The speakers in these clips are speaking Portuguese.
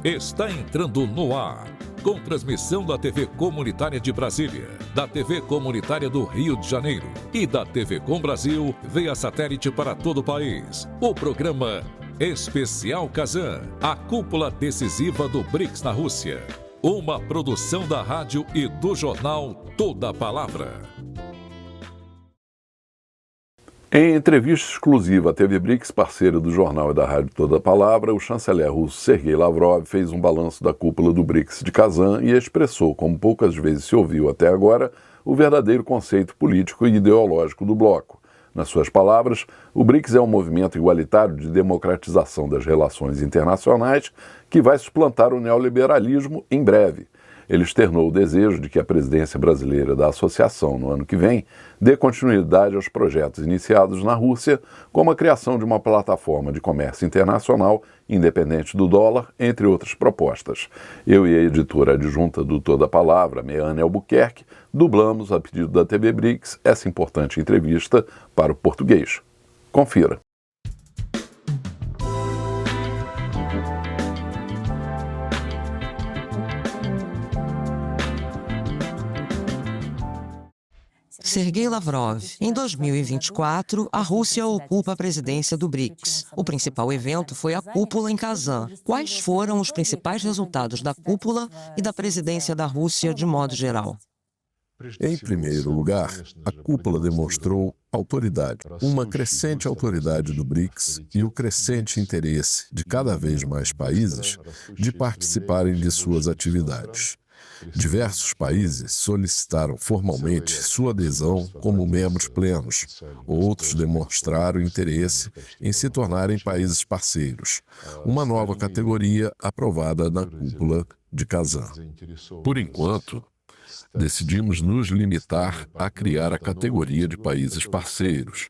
está entrando no ar, com transmissão da TV Comunitária de Brasília, da TV Comunitária do Rio de Janeiro e da TV Com Brasil via satélite para todo o país. O programa Especial Kazan, a cúpula decisiva do BRICS na Rússia. Uma produção da rádio e do jornal Toda a Palavra. Em entrevista exclusiva à TV BRICS, parceira do jornal e da rádio Toda a Palavra, o chanceler russo Sergei Lavrov fez um balanço da cúpula do BRICS de Kazan e expressou, como poucas vezes se ouviu até agora, o verdadeiro conceito político e ideológico do bloco. Nas suas palavras, o BRICS é um movimento igualitário de democratização das relações internacionais que vai suplantar o neoliberalismo em breve. Ele externou o desejo de que a presidência brasileira da associação no ano que vem dê continuidade aos projetos iniciados na Rússia, como a criação de uma plataforma de comércio internacional independente do dólar, entre outras propostas. Eu e a editora adjunta do Toda a Palavra, Meane Albuquerque, dublamos, a pedido da TV BRICS, essa importante entrevista para o português. Confira. Sergei Lavrov. Em 2024, a Rússia ocupa a presidência do BRICS. O principal evento foi a cúpula em Kazan. Quais foram os principais resultados da cúpula e da presidência da Rússia de modo geral? Em primeiro lugar, a cúpula demonstrou autoridade, uma crescente autoridade do BRICS e o crescente interesse de cada vez mais países de participarem de suas atividades. Diversos países solicitaram formalmente sua adesão como membros plenos. Outros demonstraram interesse em se tornarem países parceiros, uma nova categoria aprovada na cúpula de Kazan. Por enquanto, decidimos nos limitar a criar a categoria de países parceiros,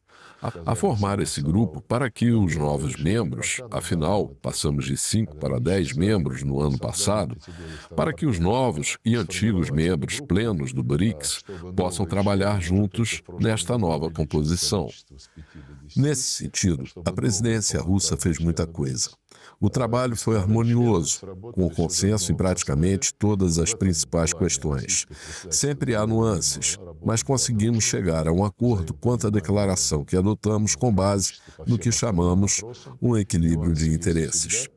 a formar esse grupo para que os novos membros, afinal, passamos de 5 para 10 membros no ano passado, para que os novos e antigos membros plenos do BRICS possam trabalhar juntos nesta nova composição. Nesse sentido, a presidência russa fez muita coisa. O trabalho foi harmonioso, com consenso em praticamente todas as principais questões. Sempre há nuances, mas conseguimos chegar a um acordo quanto à declaração que adotamos com base no que chamamos um equilíbrio de interesses.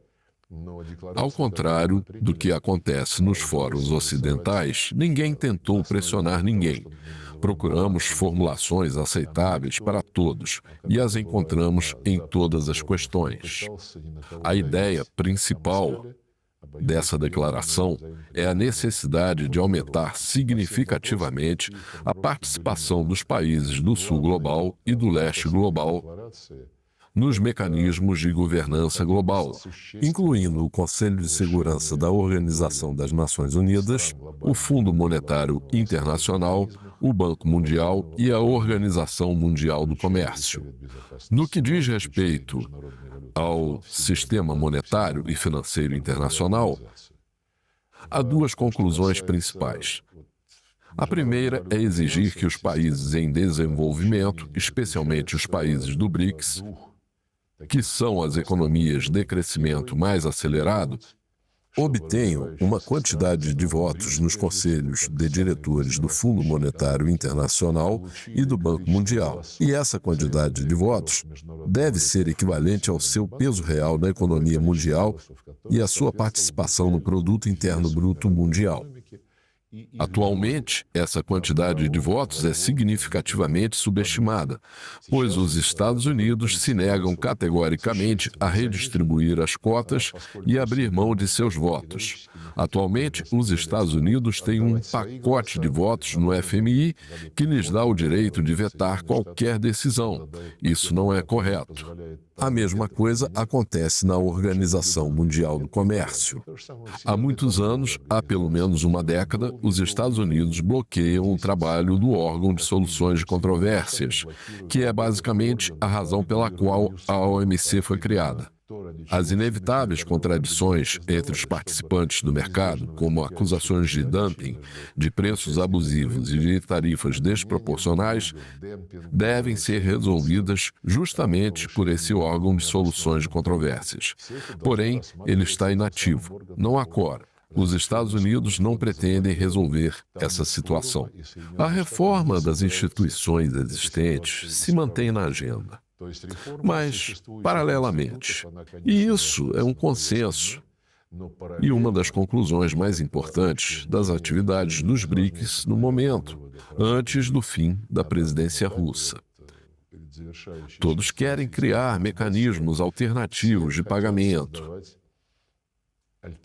Ao contrário do que acontece nos fóruns ocidentais, ninguém tentou pressionar ninguém. Procuramos formulações aceitáveis para todos e as encontramos em todas as questões. A ideia principal dessa declaração é a necessidade de aumentar significativamente a participação dos países do Sul Global e do Leste Global nos mecanismos de governança global, incluindo o Conselho de Segurança da Organização das Nações Unidas, o Fundo Monetário Internacional, o Banco Mundial e a Organização Mundial do Comércio. No que diz respeito ao sistema monetário e financeiro internacional, há duas conclusões principais. A primeira é exigir que os países em desenvolvimento, especialmente os países do BRICS, que são as economias de crescimento mais acelerado, obtenham uma quantidade de votos nos conselhos de diretores do Fundo Monetário Internacional e do Banco Mundial. E essa quantidade de votos deve ser equivalente ao seu peso real na economia mundial e à sua participação no Produto Interno Bruto Mundial. Atualmente, essa quantidade de votos é significativamente subestimada, pois os Estados Unidos se negam categoricamente a redistribuir as cotas e abrir mão de seus votos. Atualmente, os Estados Unidos têm um pacote de votos no FMI que lhes dá o direito de vetar qualquer decisão. Isso não é correto. A mesma coisa acontece na Organização Mundial do Comércio. Há muitos anos, há pelo menos uma década, os Estados Unidos bloqueiam o trabalho do órgão de soluções de controvérsias, que é basicamente a razão pela qual a OMC foi criada. As inevitáveis contradições entre os participantes do mercado, como acusações de dumping, de preços abusivos e de tarifas desproporcionais, devem ser resolvidas justamente por esse órgão de soluções de controvérsias. Porém, ele está inativo, não há quórum. Os Estados Unidos não pretendem resolver essa situação. A reforma das instituições existentes se mantém na agenda. Mas, paralelamente, e isso é um consenso, e uma das conclusões mais importantes das atividades dos BRICS no momento, antes do fim da presidência russa. Todos querem criar mecanismos alternativos de pagamento,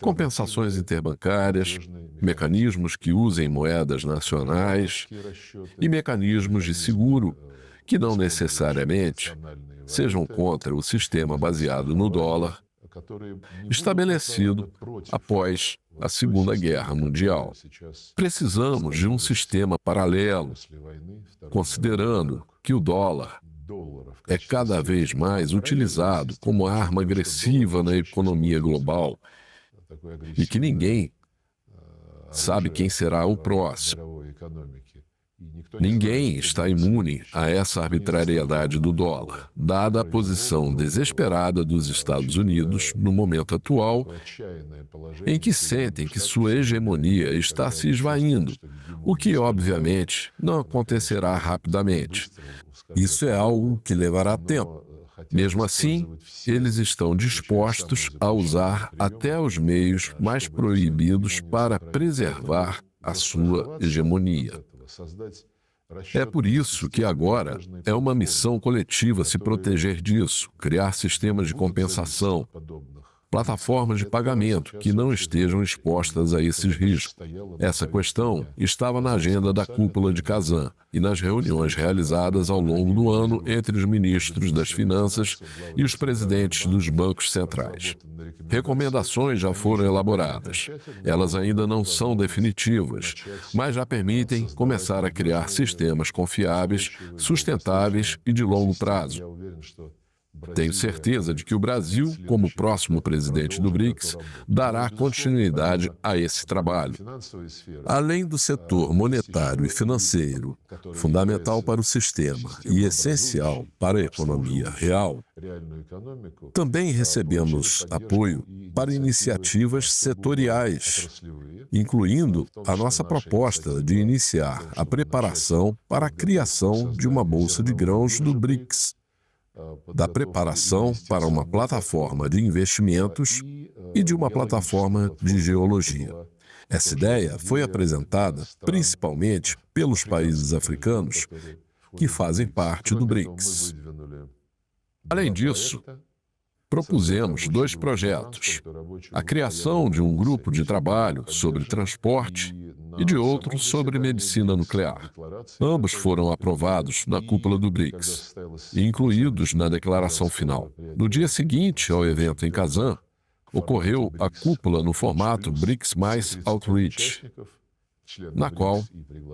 compensações interbancárias, mecanismos que usem moedas nacionais e mecanismos de seguro que não necessariamente sejam contra o sistema baseado no dólar, estabelecido após a Segunda Guerra Mundial. Precisamos de um sistema paralelo, considerando que o dólar é cada vez mais utilizado como arma agressiva na economia global e que ninguém sabe quem será o próximo. Ninguém está imune a essa arbitrariedade do dólar, dada a posição desesperada dos Estados Unidos no momento atual, em que sentem que sua hegemonia está se esvaindo, o que, obviamente, não acontecerá rapidamente. Isso é algo que levará tempo. Mesmo assim, eles estão dispostos a usar até os meios mais proibidos para preservar a sua hegemonia. É por isso que agora é uma missão coletiva se proteger disso, criar sistemas de compensação, plataformas de pagamento que não estejam expostas a esses riscos. Essa questão estava na agenda da cúpula de Kazan e nas reuniões realizadas ao longo do ano entre os ministros das Finanças e os presidentes dos bancos centrais. Recomendações já foram elaboradas. Elas ainda não são definitivas, mas já permitem começar a criar sistemas confiáveis, sustentáveis e de longo prazo. Tenho certeza de que o Brasil, como próximo presidente do BRICS, dará continuidade a esse trabalho. Além do setor monetário e financeiro, fundamental para o sistema e essencial para a economia real, também recebemos apoio para iniciativas setoriais, incluindo a nossa proposta de iniciar a preparação para a criação de uma bolsa de grãos do BRICS, da preparação para uma plataforma de investimentos e de uma plataforma de geologia. Essa ideia foi apresentada principalmente pelos países africanos que fazem parte do BRICS. Além disso, propusemos 2 projetos: a criação de um grupo de trabalho sobre transporte e de outro sobre medicina nuclear. Ambos foram aprovados na cúpula do BRICS e incluídos na declaração final. No dia seguinte ao evento em Kazan, ocorreu a cúpula no formato BRICS mais Outreach, na qual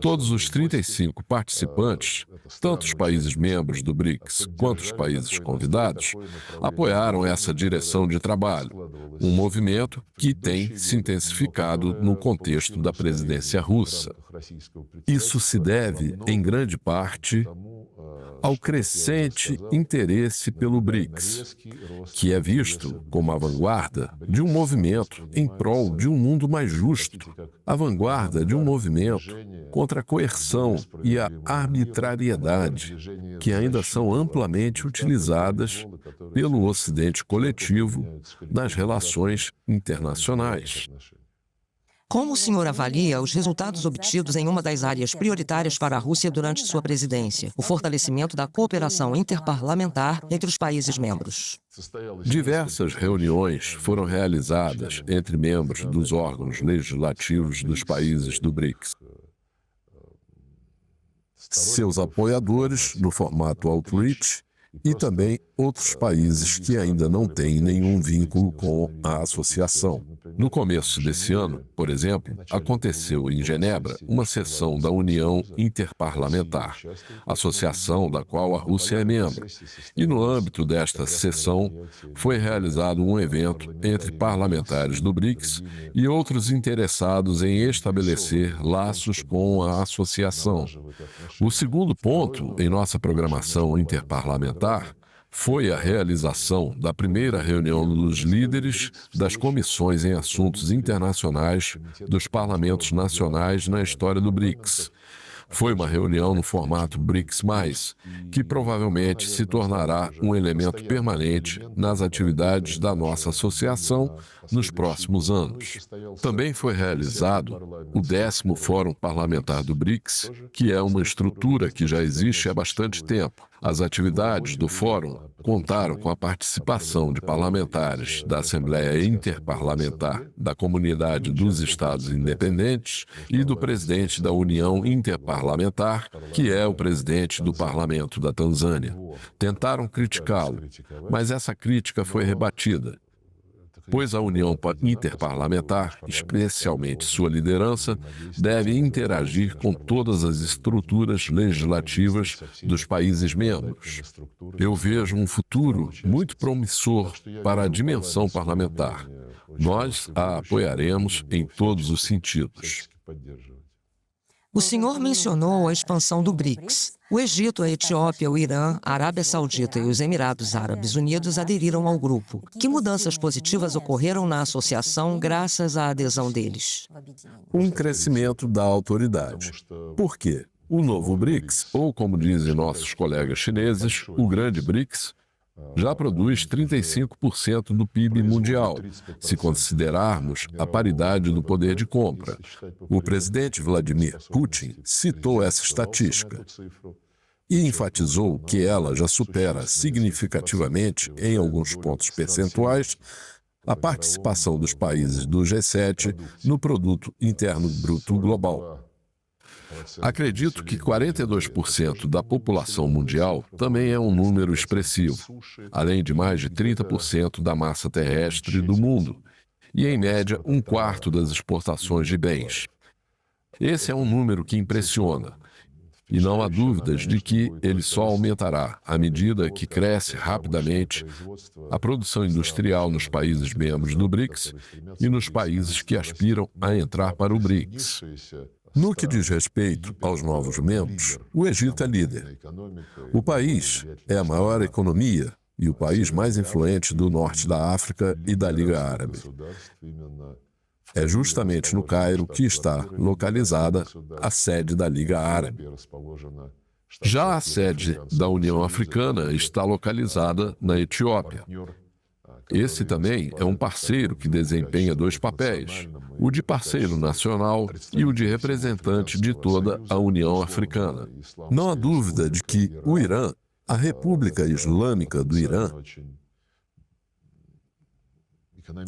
todos os 35 participantes, tanto os países membros do BRICS quanto os países convidados, apoiaram essa direção de trabalho, um movimento que tem se intensificado no contexto da presidência russa. Isso se deve, em grande parte, ao crescente interesse pelo BRICS, que é visto como a vanguarda de um movimento em prol de um mundo mais justo, a vanguarda de um movimento contra a coerção e a arbitrariedade, que ainda são amplamente utilizadas pelo Ocidente coletivo nas relações internacionais. Como o senhor avalia os resultados obtidos em uma das áreas prioritárias para a Rússia durante sua presidência, o fortalecimento da cooperação interparlamentar entre os países membros? Diversas reuniões foram realizadas entre membros dos órgãos legislativos dos países do BRICS. Seus apoiadores, no formato Outreach, e também outros países que ainda não têm nenhum vínculo com a associação. No começo desse ano, por exemplo, aconteceu em Genebra uma sessão da União Interparlamentar, associação da qual a Rússia é membro. E no âmbito desta sessão foi realizado um evento entre parlamentares do BRICS e outros interessados em estabelecer laços com a associação. O segundo ponto em nossa programação interparlamentar foi a realização da primeira reunião dos líderes das comissões em assuntos internacionais dos parlamentos nacionais na história do BRICS. Foi uma reunião no formato BRICS+, que provavelmente se tornará um elemento permanente nas atividades da nossa associação nos próximos anos. Também foi realizado o 10º Fórum Parlamentar do BRICS, que é uma estrutura que já existe há bastante tempo. As atividades do Fórum contaram com a participação de parlamentares da Assembleia Interparlamentar da Comunidade dos Estados Independentes e do presidente da União Interparlamentar, que é o presidente do Parlamento da Tanzânia. Tentaram criticá-lo, mas essa crítica foi rebatida, pois a União Interparlamentar, especialmente sua liderança, deve interagir com todas as estruturas legislativas dos países membros. Eu vejo um futuro muito promissor para a dimensão parlamentar. Nós a apoiaremos em todos os sentidos. O senhor mencionou a expansão do BRICS. O Egito, a Etiópia, o Irã, a Arábia Saudita e os Emirados Árabes Unidos aderiram ao grupo. Que mudanças positivas ocorreram na associação graças à adesão deles? Um crescimento da autoridade. Por quê? O novo BRICS, ou como dizem nossos colegas chineses, o grande BRICS, já produz 35% do PIB mundial, se considerarmos a paridade do poder de compra. O presidente Vladimir Putin citou essa estatística e enfatizou que ela já supera significativamente, em alguns pontos percentuais, a participação dos países do G7 no Produto Interno Bruto Global. Acredito que 42% da população mundial também é um número expressivo, além de mais de 30% da massa terrestre do mundo, e em média 1/4 das exportações de bens. Esse é um número que impressiona, e não há dúvidas de que ele só aumentará à medida que cresce rapidamente a produção industrial nos países membros do BRICS e nos países que aspiram a entrar para o BRICS. No que diz respeito aos novos membros, o Egito é líder. O país é a maior economia e o país mais influente do norte da África e da Liga Árabe. É justamente no Cairo que está localizada a sede da Liga Árabe. Já a sede da União Africana está localizada na Etiópia. Esse também é um parceiro que desempenha 2 papéis, o de parceiro nacional e o de representante de toda a União Africana. Não há dúvida de que o Irã, a República Islâmica do Irã,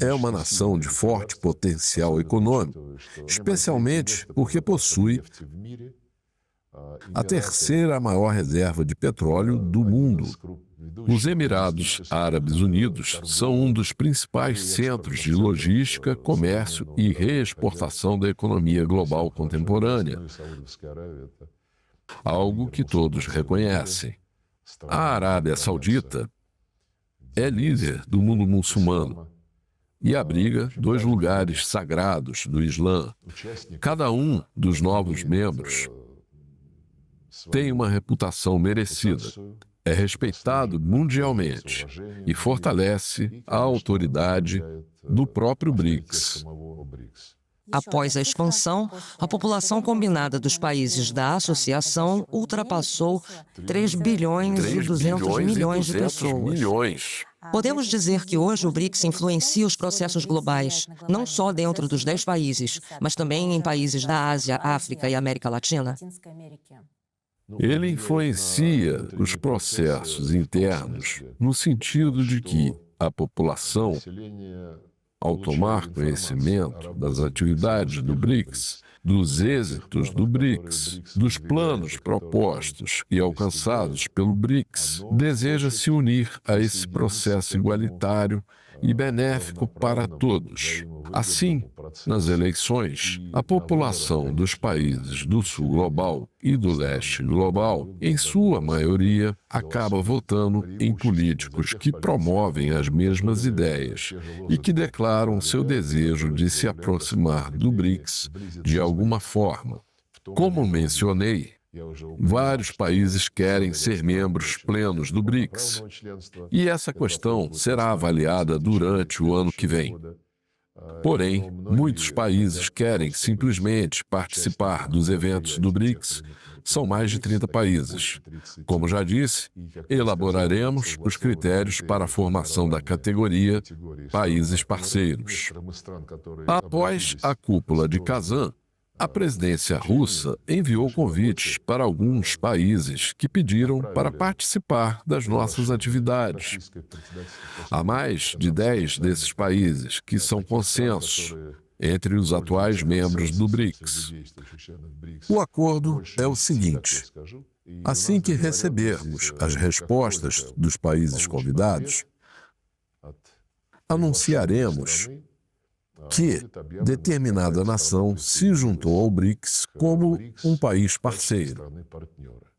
é uma nação de forte potencial econômico, especialmente porque possui a 3ª maior reserva de petróleo do mundo. Os Emirados Árabes Unidos são um dos principais centros de logística, comércio e reexportação da economia global contemporânea, algo que todos reconhecem. A Arábia Saudita é líder do mundo muçulmano e abriga 2 lugares sagrados do Islã. Cada um dos novos membros tem uma reputação merecida, é respeitado mundialmente e fortalece a autoridade do próprio BRICS. Após a expansão, a população combinada dos países da associação ultrapassou 3 bilhões e 200 milhões de pessoas. Podemos dizer que hoje o BRICS influencia os processos globais, não só dentro dos 10 países, mas também em países da Ásia, África e América Latina? Ele influencia os processos internos no sentido de que a população ao tomar conhecimento das atividades do BRICS, dos êxitos do BRICS, dos planos propostos e alcançados pelo BRICS, deseja se unir a esse processo igualitário e benéfico para todos. Assim, nas eleições, a população dos países do Sul Global e do Leste Global, em sua maioria, acaba votando em políticos que promovem as mesmas ideias e que declaram seu desejo de se aproximar do BRICS de alguma forma. Como mencionei, vários países querem ser membros plenos do BRICS, e essa questão será avaliada durante o ano que vem. Porém, muitos países querem simplesmente participar dos eventos do BRICS. São mais de 30 países. Como já disse, elaboraremos os critérios para a formação da categoria Países Parceiros. Após a cúpula de Kazan, a presidência russa enviou convites para alguns países que pediram para participar das nossas atividades. Há mais de 10 desses países que são consensos entre os atuais membros do BRICS. O acordo é o seguinte: assim que recebermos as respostas dos países convidados, anunciaremos que determinada nação se juntou ao BRICS como um país parceiro.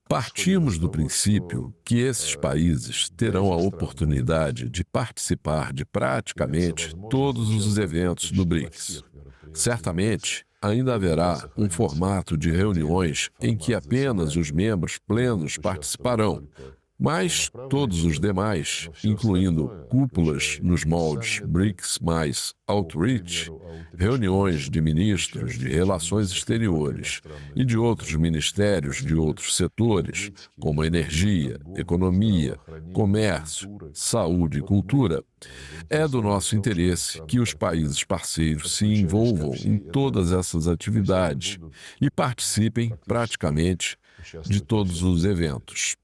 Partimos do princípio que esses países terão a oportunidade de participar de praticamente todos os eventos do BRICS. Certamente, ainda haverá um formato de reuniões em que apenas os membros plenos participarão, mas todos os demais, incluindo cúpulas nos moldes BRICS mais Outreach, reuniões de ministros de relações exteriores e de outros ministérios de outros setores, como energia, economia, comércio, saúde e cultura, é do nosso interesse que os países parceiros se envolvam em todas essas atividades e participem praticamente de todos os eventos.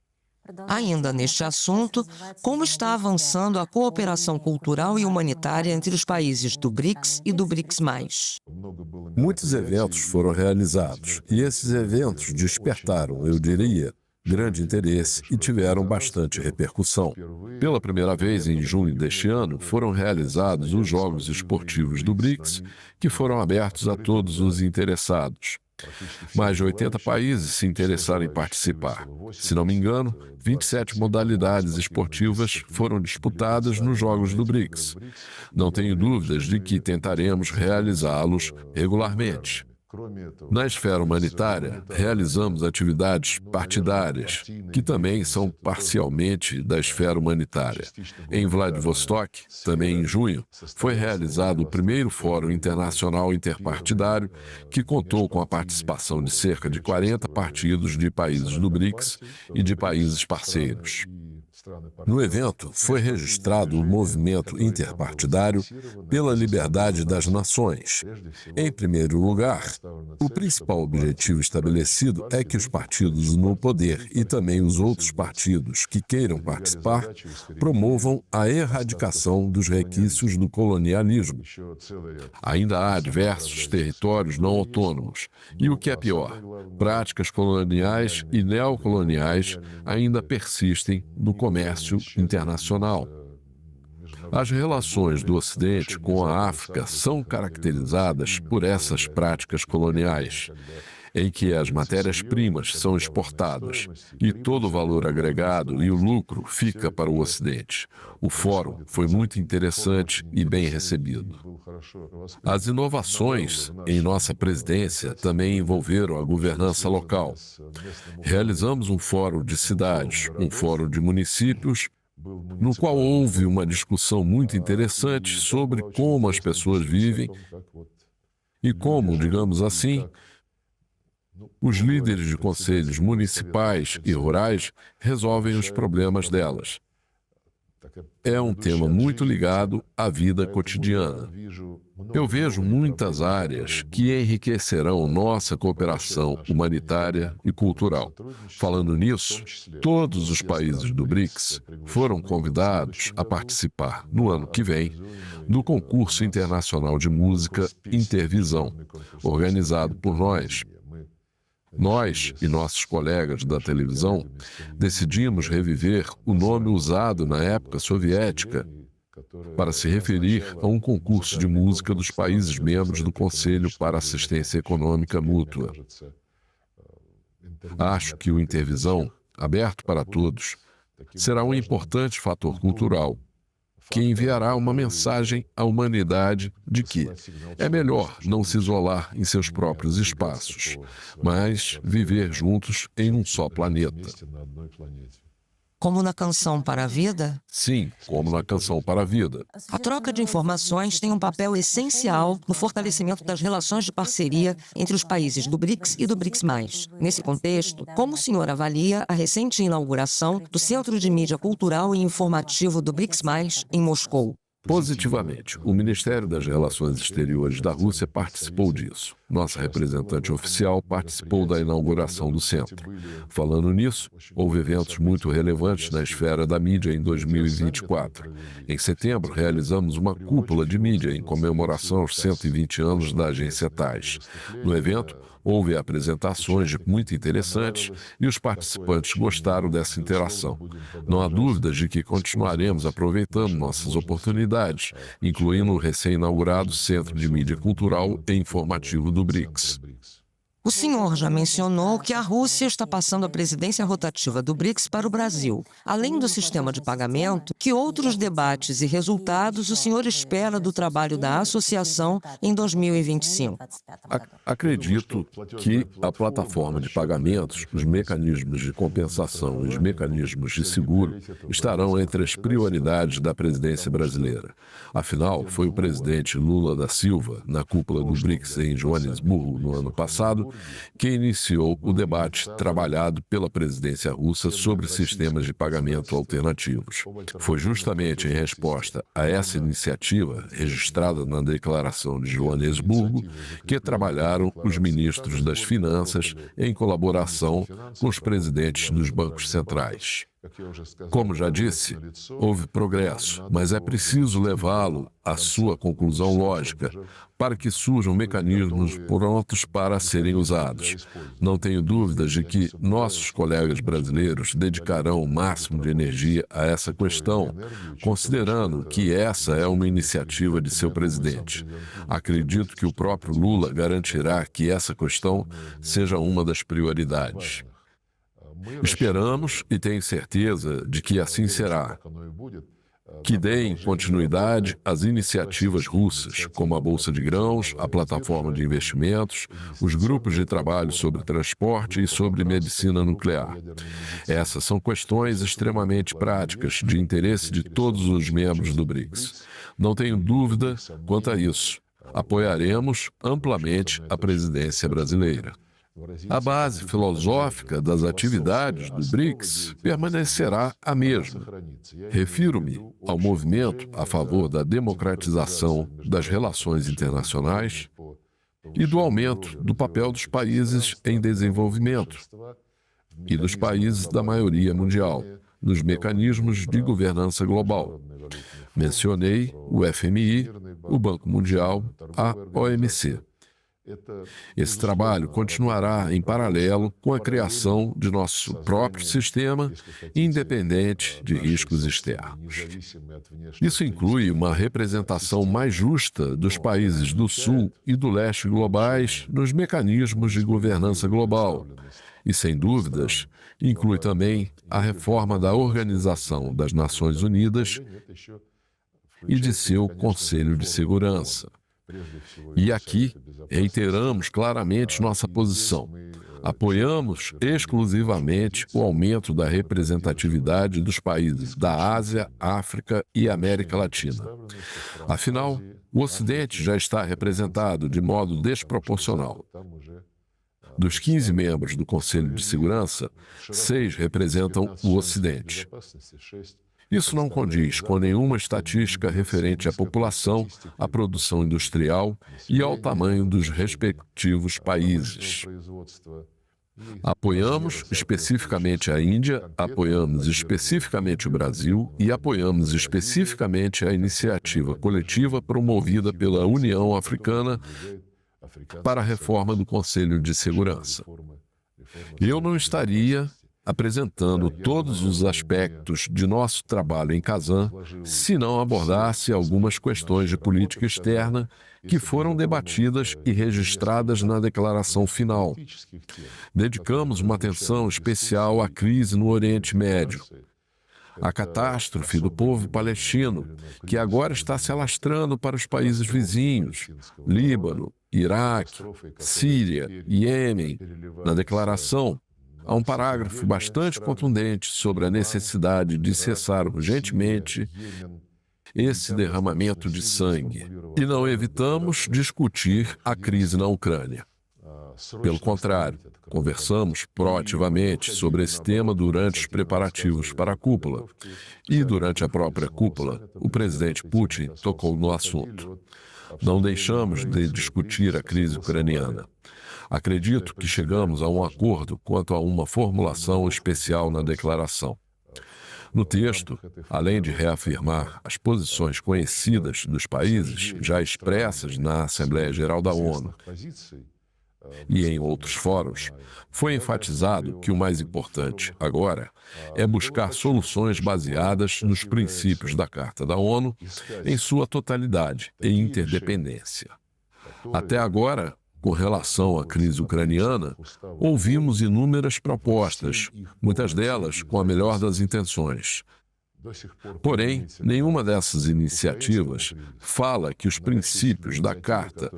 Ainda neste assunto, como está avançando a cooperação cultural e humanitária entre os países do BRICS e do BRICS+. Muitos eventos foram realizados e esses eventos despertaram, eu diria, grande interesse e tiveram bastante repercussão. Pela primeira vez, em junho deste ano, foram realizados os Jogos Esportivos do BRICS, que foram abertos a todos os interessados. Mais de 80 países se interessaram em participar. Se não me engano, 27 modalidades esportivas foram disputadas nos Jogos do BRICS. Não tenho dúvidas de que tentaremos realizá-los regularmente. Na esfera humanitária, realizamos atividades partidárias, que também são parcialmente da esfera humanitária. Em Vladivostok, também em junho, foi realizado o primeiro Fórum Internacional Interpartidário, que contou com a participação de cerca de 40 partidos de países do BRICS e de países parceiros. No evento, foi registrado o movimento interpartidário pela liberdade das nações. Em primeiro lugar, o principal objetivo estabelecido é que os partidos no poder e também os outros partidos que queiram participar promovam a erradicação dos resquícios do colonialismo. Ainda há diversos territórios não autônomos e, o que é pior, práticas coloniais e neocoloniais ainda persistem no comércio internacional. As relações do Ocidente com a África são caracterizadas por essas práticas coloniais, em que as matérias-primas são exportadas e todo o valor agregado e o lucro fica para o Ocidente. O fórum foi muito interessante e bem recebido. As inovações em nossa presidência também envolveram a governança local. Realizamos um fórum de cidades, um fórum de municípios, no qual houve uma discussão muito interessante sobre como as pessoas vivem e como, digamos assim, os líderes de conselhos municipais e rurais resolvem os problemas delas. é um tema muito ligado à vida cotidiana. Eu vejo muitas áreas que enriquecerão nossa cooperação humanitária e cultural. Falando nisso, todos os países do BRICS foram convidados a participar, no ano que vem, do concurso internacional de música Intervisão, organizado por nós. Nós e nossos colegas da televisão decidimos reviver o nome usado na época soviética para se referir a um concurso de música dos países membros do Conselho para Assistência Econômica Mútua. Acho que o Intervisão, aberto para todos, será um importante fator cultural que enviará uma mensagem à humanidade de que é melhor não se isolar em seus próprios espaços, mas viver juntos em um só planeta. Como na Canção para a Vida, Sim, como na Canção para a Vida. a troca de informações tem um papel essencial no fortalecimento das relações de parceria entre os países do BRICS e do BRICS+. Nesse contexto, como o senhor avalia a recente inauguração do Centro de Mídia Cultural e Informativo do BRICS+, em Moscou? Positivamente, o Ministério das Relações Exteriores da Rússia participou disso. Nossa representante oficial participou da inauguração do centro. Falando nisso, houve eventos muito relevantes na esfera da mídia em 2024. Em setembro, realizamos uma cúpula de mídia em comemoração aos 120 anos da agência TASS. No evento, houve apresentações muito interessantes e os participantes gostaram dessa interação. Não há dúvidas de que continuaremos aproveitando nossas oportunidades, incluindo o recém-inaugurado Centro de Mídia Cultural e Informativo do BRICS. O senhor já mencionou que a Rússia está passando a presidência rotativa do BRICS para o Brasil. Além do sistema de pagamento, que outros debates e resultados o senhor espera do trabalho da associação em 2025? Acredito que a plataforma de pagamentos, os mecanismos de compensação e os mecanismos de seguro estarão entre as prioridades da presidência brasileira. Afinal, foi o presidente Lula da Silva, na cúpula do BRICS em Joanesburgo no ano passado, que iniciou o debate trabalhado pela presidência russa sobre sistemas de pagamento alternativos. Foi justamente em resposta a essa iniciativa, registrada na Declaração de Joanesburgo, que trabalharam os ministros das Finanças em colaboração com os presidentes dos bancos centrais. Como já disse, houve progresso, mas é preciso levá-lo à sua conclusão lógica para que surjam mecanismos prontos para serem usados. Não tenho dúvidas de que nossos colegas brasileiros dedicarão o máximo de energia a essa questão, considerando que essa é uma iniciativa de seu presidente. Acredito que o próprio Lula garantirá que essa questão seja uma das prioridades. Esperamos e tenho certeza de que assim será. Que deem continuidade às iniciativas russas, como a Bolsa de Grãos, a Plataforma de Investimentos, os grupos de trabalho sobre transporte e sobre medicina nuclear. Essas são questões extremamente práticas, de interesse de todos os membros do BRICS. Não tenho dúvida quanto a isso. Apoiaremos amplamente a presidência brasileira. A base filosófica das atividades do BRICS permanecerá a mesma. Refiro-me ao movimento a favor da democratização das relações internacionais e do aumento do papel dos países em desenvolvimento e dos países da maioria mundial nos mecanismos de governança global. Mencionei o FMI, o Banco Mundial, a OMC. Esse trabalho continuará em paralelo com a criação de nosso próprio sistema, independente de riscos externos. Isso inclui uma representação mais justa dos países do Sul e do Leste globais nos mecanismos de governança global. E, sem dúvidas, inclui também a reforma da Organização das Nações Unidas e de seu Conselho de Segurança. E aqui reiteramos claramente nossa posição. Apoiamos exclusivamente o aumento da representatividade dos países da Ásia, África e América Latina. Afinal, o Ocidente já está representado de modo desproporcional. Dos 15 membros do Conselho de Segurança, 6 representam o Ocidente. Isso não condiz com nenhuma estatística referente à população, à produção industrial e ao tamanho dos respectivos países. Apoiamos especificamente a Índia, apoiamos especificamente o Brasil e apoiamos especificamente a iniciativa coletiva promovida pela União Africana para a reforma do Conselho de Segurança. Eu não estaria apresentando todos os aspectos de nosso trabalho em Kazan se não abordasse algumas questões de política externa que foram debatidas e registradas na declaração final. Dedicamos uma atenção especial à crise no Oriente Médio, a catástrofe do povo palestino, que agora está se alastrando para os países vizinhos, Líbano, Iraque, Síria, Iêmen. Na declaração, há um parágrafo bastante contundente sobre a necessidade de cessar urgentemente esse derramamento de sangue. E não evitamos discutir a crise na Ucrânia. Pelo contrário, conversamos proativamente sobre esse tema durante os preparativos para a cúpula. E durante a própria cúpula, o presidente Putin tocou no assunto. Não deixamos de discutir a crise ucraniana. Acredito que chegamos a um acordo quanto a uma formulação especial na declaração. No texto, além de reafirmar as posições conhecidas dos países já expressas na Assembleia Geral da ONU e em outros fóruns, foi enfatizado que o mais importante agora é buscar soluções baseadas nos princípios da Carta da ONU em sua totalidade e interdependência. Até agora, com relação à crise ucraniana, ouvimos inúmeras propostas, muitas delas com a melhor das intenções. Porém, nenhuma dessas iniciativas fala que os princípios da Carta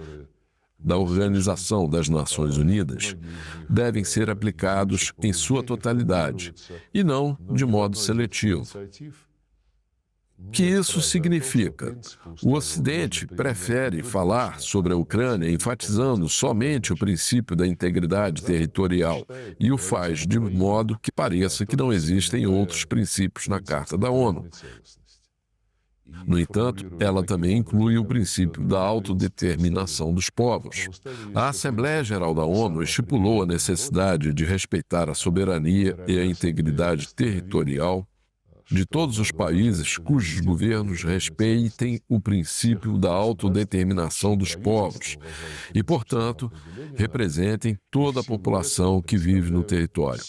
da Organização das Nações Unidas devem ser aplicados em sua totalidade e não de modo seletivo. O que isso significa? O Ocidente prefere falar sobre a Ucrânia enfatizando somente o princípio da integridade territorial e o faz de modo que pareça que não existem outros princípios na Carta da ONU. No entanto, ela também inclui o princípio da autodeterminação dos povos. A Assembleia Geral da ONU estipulou a necessidade de respeitar a soberania e a integridade territorial de todos os países cujos governos respeitem o princípio da autodeterminação dos povos e, portanto, representem toda a população que vive no território.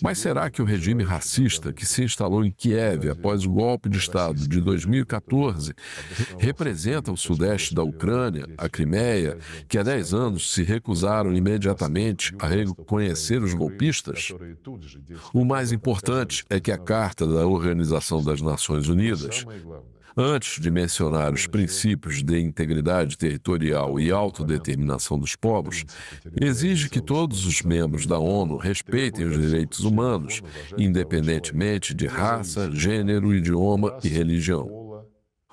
Mas será que o regime racista que se instalou em Kiev após o golpe de Estado de 2014 representa o sudeste da Ucrânia, a Crimeia, que há 10 anos se recusaram imediatamente a reconhecer os golpistas? O mais importante é que a Carta da Organização das Nações Unidas, antes de mencionar os princípios de integridade territorial e autodeterminação dos povos, exige que todos os membros da ONU respeitem os direitos humanos, independentemente de raça, gênero, idioma e religião.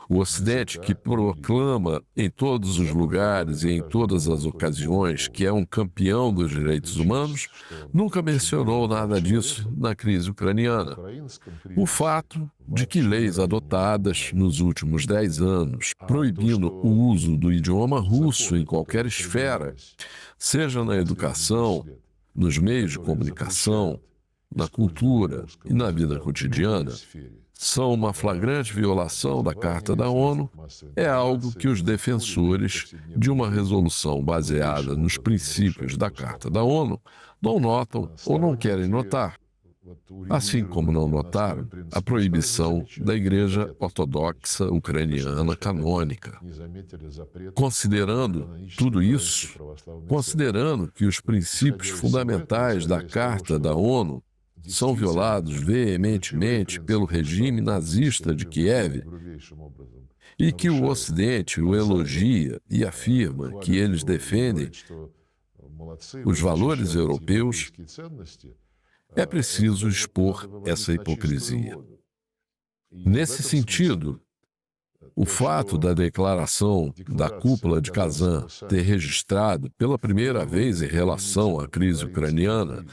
O Ocidente, que proclama em todos os lugares e em todas as ocasiões que é um campeão dos direitos humanos, nunca mencionou nada disso na crise ucraniana. O fato de que leis adotadas nos últimos 10 anos, proibindo o uso do idioma russo em qualquer esfera, seja na educação, nos meios de comunicação, na cultura e na vida cotidiana, são uma flagrante violação da Carta da ONU, é algo que os defensores de uma resolução baseada nos princípios da Carta da ONU não notam ou não querem notar. Assim como não notaram a proibição da Igreja Ortodoxa Ucraniana canônica. Considerando tudo isso, considerando que os princípios fundamentais da Carta da ONU são violados veementemente pelo regime nazista de Kiev e que o Ocidente o elogia e afirma que eles defendem os valores europeus, é preciso expor essa hipocrisia. Nesse sentido, o fato da declaração da Cúpula de Kazan ter registrado pela primeira vez em relação à crise ucraniana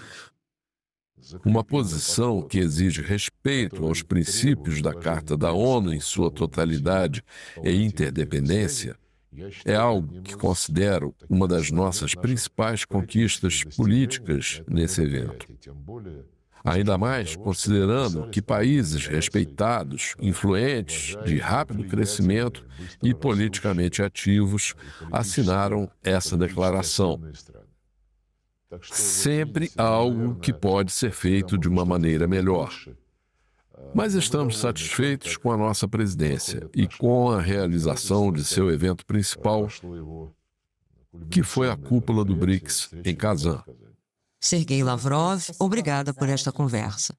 Uma posição que exige respeito aos princípios da Carta da ONU em sua totalidade e interdependência é algo que considero uma das nossas principais conquistas políticas nesse evento. Ainda mais considerando que países respeitados, influentes, de rápido crescimento e politicamente ativos assinaram essa declaração. Sempre há algo que pode ser feito de uma maneira melhor. Mas estamos satisfeitos com a nossa presidência e com a realização de seu evento principal, que foi a cúpula do BRICS em Kazan. Sergei Lavrov, obrigada por esta conversa.